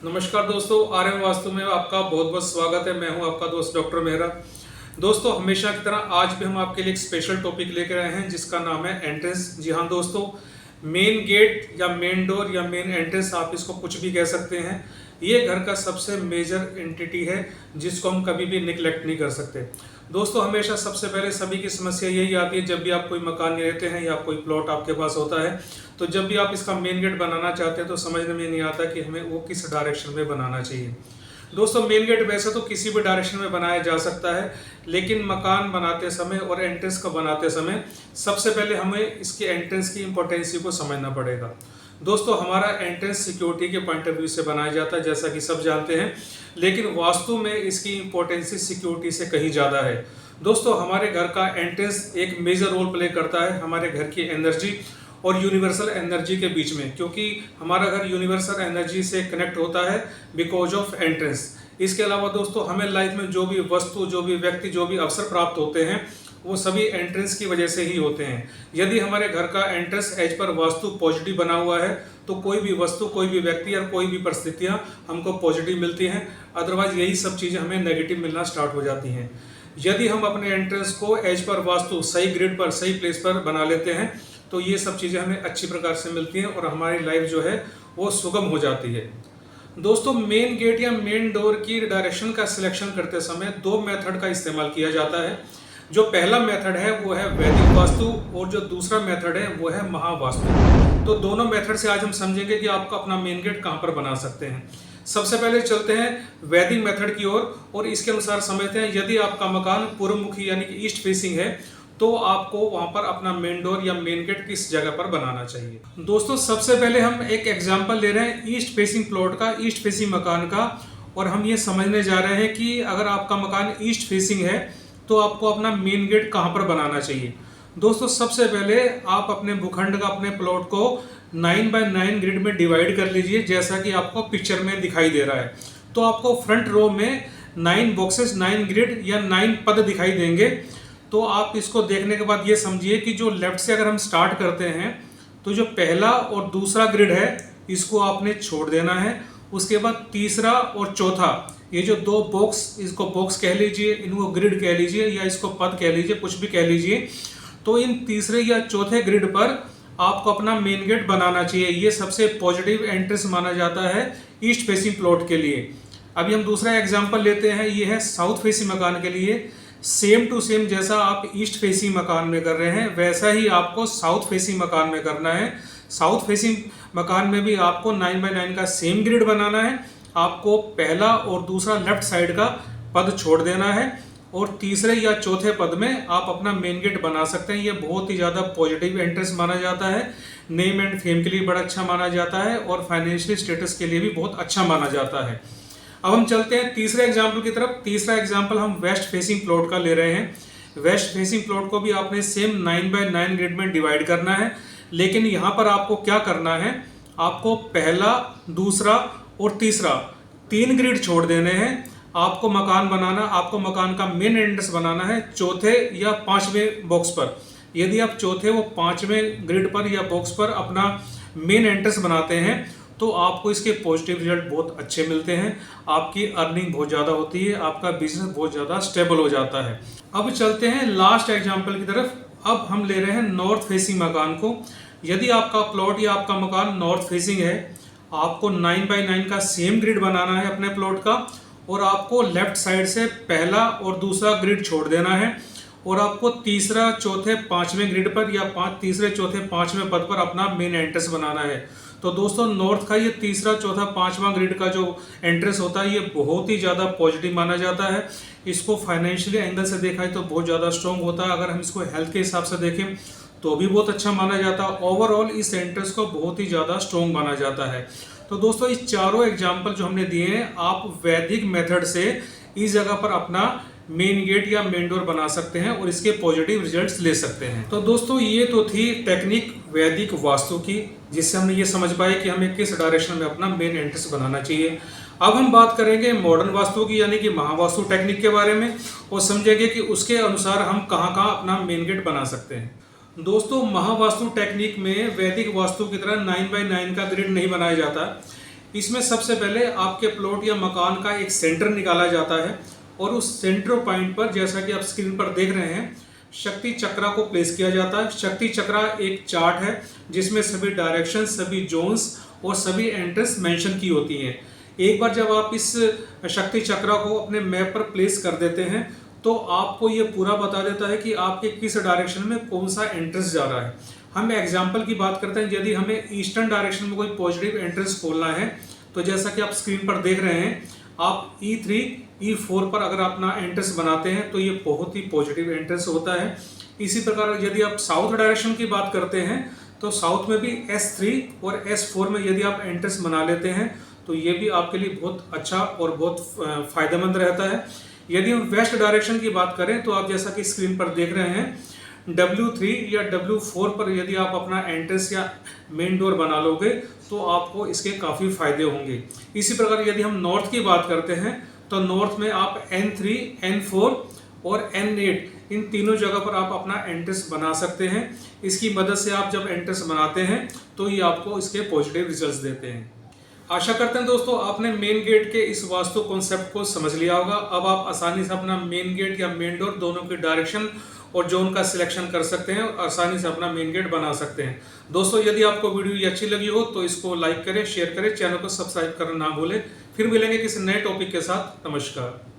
नमस्कार दोस्तों, आर्यन वास्तु में आपका बहुत बहुत स्वागत है। मैं हूं आपका दोस्त डॉक्टर मेहरा। दोस्तों, हमेशा की तरह आज भी हम आपके लिए एक स्पेशल टॉपिक लेकर आए हैं जिसका नाम है एंट्रेंस। जी हाँ दोस्तों, मेन गेट या मेन डोर या मेन एंट्रेंस, आप इसको कुछ भी कह सकते हैं। ये घर का सबसे मेजर एंटिटी है जिसको हम कभी भी निगलेक्ट नहीं कर सकते। दोस्तों, हमेशा सबसे पहले सभी की समस्या यही आती है जब भी आप कोई मकान में रहते हैं या कोई प्लॉट आपके पास होता है, तो जब भी आप इसका मेन गेट बनाना चाहते हैं तो समझने में नहीं आता कि हमें वो किस डायरेक्शन में बनाना चाहिए। दोस्तों, मेन गेट वैसे तो किसी भी डायरेक्शन में बनाया जा सकता है, लेकिन मकान बनाते समय और एंट्रेंस को बनाते समय सबसे पहले हमें इसके एंट्रेंस की इम्पोर्टेंसी को समझना पड़ेगा। दोस्तों, हमारा एंट्रेंस सिक्योरिटी के पॉइंट ऑफ व्यू से बनाया जाता है, जैसा कि सब जानते हैं, लेकिन वास्तु में इसकी इम्पोर्टेंसी सिक्योरिटी से कहीं ज़्यादा है। दोस्तों, हमारे घर का एंट्रेंस एक मेजर रोल प्ले करता है हमारे घर की एनर्जी और यूनिवर्सल एनर्जी के बीच में, क्योंकि हमारा घर यूनिवर्सल एनर्जी से कनेक्ट होता है बिकॉज ऑफ एंट्रेंस। इसके अलावा दोस्तों, हमें लाइफ में जो भी वस्तु, जो भी व्यक्ति, जो भी अवसर प्राप्त होते हैं वो सभी एंट्रेंस की वजह से ही होते हैं। यदि हमारे घर का entrance as per vastu positive बना हुआ है तो कोई भी वस्तु, कोई भी व्यक्ति और कोई भी परिस्थितियां हमको पॉजिटिव मिलती हैं। अदरवाइज यही सब चीज़ें हमें नेगेटिव मिलना स्टार्ट हो जाती हैं। यदि हम अपने एंट्रेंस को एज पर वास्तु सही ग्रिड पर, सही प्लेस पर बना लेते हैं तो ये सब चीज़ें हमें अच्छी प्रकार से मिलती हैं और हमारी लाइफ जो है वो सुगम हो जाती है। दोस्तों, मेन गेट या मेन डोर की डायरेक्शन का सिलेक्शन करते समय दो मेथड का इस्तेमाल किया जाता है। जो पहला मेथड है वो है वैदिक वास्तु और जो दूसरा मेथड है वो है महावास्तु। तो दोनों मेथड से आज हम समझेंगे कि आपका अपना मेन गेट कहाँ पर बना सकते हैं। सबसे पहले चलते हैं वैदिक मेथड की ओर और इसके अनुसार समझते हैं यदि आपका मकान पूर्वमुखी यानी कि ईस्ट फेसिंग है तो आपको वहां पर अपना मेन डोर या मेन गेट किस जगह पर बनाना चाहिए। दोस्तों, सबसे पहले हम एक एग्जांपल ले रहे हैं ईस्ट फेसिंग प्लॉट का, ईस्ट फेसिंग मकान का, और हम ये समझने जा रहे हैं कि अगर आपका मकान ईस्ट फेसिंग है तो आपको अपना मेन गेट कहां पर बनाना चाहिए। दोस्तों, सबसे पहले आप अपने भूखंड का, अपने प्लॉट को 9x9 ग्रिड में डिवाइड कर लीजिए, जैसा कि आपको पिक्चर में दिखाई दे रहा है। तो आपको फ्रंट रो में 9 बॉक्सेस, 9 ग्रिड या 9 पद दिखाई देंगे। तो आप इसको देखने के बाद ये समझिए कि जो लेफ्ट से अगर हम स्टार्ट करते हैं तो जो पहला और दूसरा ग्रिड है इसको आपने छोड़ देना है। उसके बाद तीसरा और चौथा, ये जो दो बॉक्स, इसको बॉक्स कह लीजिए, इनको ग्रिड कह लीजिए या इसको पद कह लीजिए, कुछ भी कह लीजिए, तो इन तीसरे या चौथे ग्रिड पर आपको अपना मेन गेट बनाना चाहिए। ये सबसे पॉजिटिव एंट्रेंस माना जाता है ईस्ट फेसिंग प्लॉट के लिए। अभी हम दूसरा एग्जाम्पल लेते हैं, ये है साउथ फेसिंग मकान के लिए। सेम टू सेम जैसा आप ईस्ट फेसिंग मकान में कर रहे हैं वैसा ही आपको साउथ फेसिंग मकान में करना है। साउथ फेसिंग मकान में भी आपको 9x9 का सेम ग्रिड बनाना है। आपको पहला और दूसरा लेफ्ट साइड का पद छोड़ देना है और तीसरे या चौथे पद में आप अपना मेन गेट बना सकते हैं। ये बहुत ही ज़्यादा पॉजिटिव एंट्रेंस माना जाता है, नेम एंड फेम के लिए बड़ा अच्छा माना जाता है और फाइनेंशियल स्टेटस के लिए भी बहुत अच्छा माना जाता है। अब हम चलते हैं तीसरे एग्जाम्पल की तरफ। तीसरा एग्जाम्पल हम वेस्ट फेसिंग प्लॉट का ले रहे हैं। वेस्ट फेसिंग प्लॉट को भी आपने सेम 9x9 ग्रिड में डिवाइड करना है, लेकिन यहाँ पर आपको क्या करना है, आपको पहला, दूसरा और तीसरा 3 ग्रिड छोड़ देने हैं। आपको मकान बनाना, आपको मकान का मेन एंट्रेंस बनाना है चौथे या 5वें बॉक्स पर। यदि आप चौथे व 5वें ग्रिड पर या बॉक्स पर अपना मेन एंट्रेंस बनाते हैं तो आपको इसके पॉजिटिव रिजल्ट बहुत अच्छे मिलते हैं। आपकी अर्निंग बहुत ज़्यादा होती है, आपका बिजनेस बहुत ज़्यादा स्टेबल हो जाता है। अब चलते हैं लास्ट एग्जाम्पल की तरफ। अब हम ले रहे हैं नॉर्थ फेसिंग मकान को। यदि आपका प्लॉट या आपका मकान नॉर्थ फेसिंग है, आपको 9x9 का सेम ग्रिड बनाना है अपने प्लॉट का और आपको लेफ्ट साइड से पहला और दूसरा ग्रिड छोड़ देना है और आपको तीसरा, चौथे, 5वें ग्रिड पर या तीसरे, चौथे, 5वें पद पर अपना मेन एंट्रेंस बनाना है। तो दोस्तों, नॉर्थ का ये तीसरा, चौथा, 5वां ग्रिड का जो एंट्रेंस होता है ये बहुत ही ज़्यादा पॉजिटिव माना जाता है। इसको फाइनेंशियली एंगल से देखा है तो बहुत ज़्यादा स्ट्रॉन्ग होता है। अगर हम इसको हेल्थ के हिसाब से देखें तो भी बहुत अच्छा माना जाता है। ओवरऑल इस एंट्रेंस को बहुत ही ज़्यादा स्ट्रॉन्ग माना जाता है। तो दोस्तों, इस चारों एग्जाम्पल जो हमने दिए हैं, आप वैदिक मेथड से इस जगह पर अपना मेन गेट या मेन डोर बना सकते हैं और इसके पॉजिटिव रिजल्ट्स ले सकते हैं। तो दोस्तों, ये तो थी टेक्निक वैदिक वास्तु की, जिससे हमने ये समझ पाए कि हमें किस डायरेक्शन में अपना मेन एंट्रेंस बनाना चाहिए। अब हम बात करेंगे मॉडर्न वास्तु की, यानी कि महावास्तु टेक्निक के बारे में, और समझेंगे कि उसके अनुसार हम कहाँ कहाँ अपना मेन गेट बना सकते हैं। दोस्तों, महावास्तु टेक्निक में वैदिक वास्तु की तरह 9x9 का ग्रिड नहीं बनाया जाता। इसमें सबसे पहले आपके प्लॉट या मकान का एक सेंटर निकाला जाता है और उस सेंटर पॉइंट पर, जैसा कि आप स्क्रीन पर देख रहे हैं, शक्ति चक्रा को प्लेस किया जाता है। शक्ति चक्रा एक चार्ट है जिसमें सभी डायरेक्शन, सभी जोन्स और सभी एंट्रेंस मेंशन की होती हैं। एक बार जब आप इस शक्ति चक्रा को अपने मैप पर प्लेस कर देते हैं तो आपको ये पूरा बता देता है कि आपके किस डायरेक्शन में कौन सा एंट्रेंस जा रहा है। हम एग्जाम्पल की बात करते हैं, यदि हमें ईस्टर्न डायरेक्शन में कोई पॉजिटिव एंट्रेंस खोलना है तो जैसा कि आप स्क्रीन पर देख रहे हैं, आप E3, E4 पर अगर अपना एंट्रेंस बनाते हैं तो ये बहुत ही पॉजिटिव एंट्रेंस होता है। इसी प्रकार यदि आप साउथ डायरेक्शन की बात करते हैं तो साउथ में भी S3 और S4 में यदि आप एंट्रेंस बना लेते हैं तो ये भी आपके लिए बहुत अच्छा और बहुत फायदेमंद रहता है। यदि हम वेस्ट डायरेक्शन की बात करें तो आप जैसा कि स्क्रीन पर देख रहे हैं, W3 या W4 पर यदि आप अपना एंट्रेंस या मेन डोर बना लोगे तो आपको इसके काफ़ी फायदे होंगे। इसी प्रकार यदि हम नॉर्थ की बात करते हैं तो नॉर्थ में आप N3, N4 और N8 इन तीनों जगह पर आप अपना एंट्रेंस बना सकते हैं। इसकी मदद से आप जब एंट्रेंस बनाते हैं तो ये आपको इसके पॉजिटिव रिजल्ट्स देते हैं। आशा करते हैं दोस्तों आपने मेन गेट के इस वास्तु कॉन्सेप्ट को समझ लिया होगा। अब आप आसानी से अपना मेन गेट या मेन डोर दोनों की डायरेक्शन और जोन का सिलेक्शन कर सकते हैं और आसानी से अपना मेन गेट बना सकते हैं। दोस्तों यदि आपको वीडियो ये अच्छी लगी हो तो इसको लाइक करें, शेयर करें, चैनल को सब्सक्राइब करना ना भूलें। फिर मिलेंगे किसी नए टॉपिक के साथ। नमस्कार।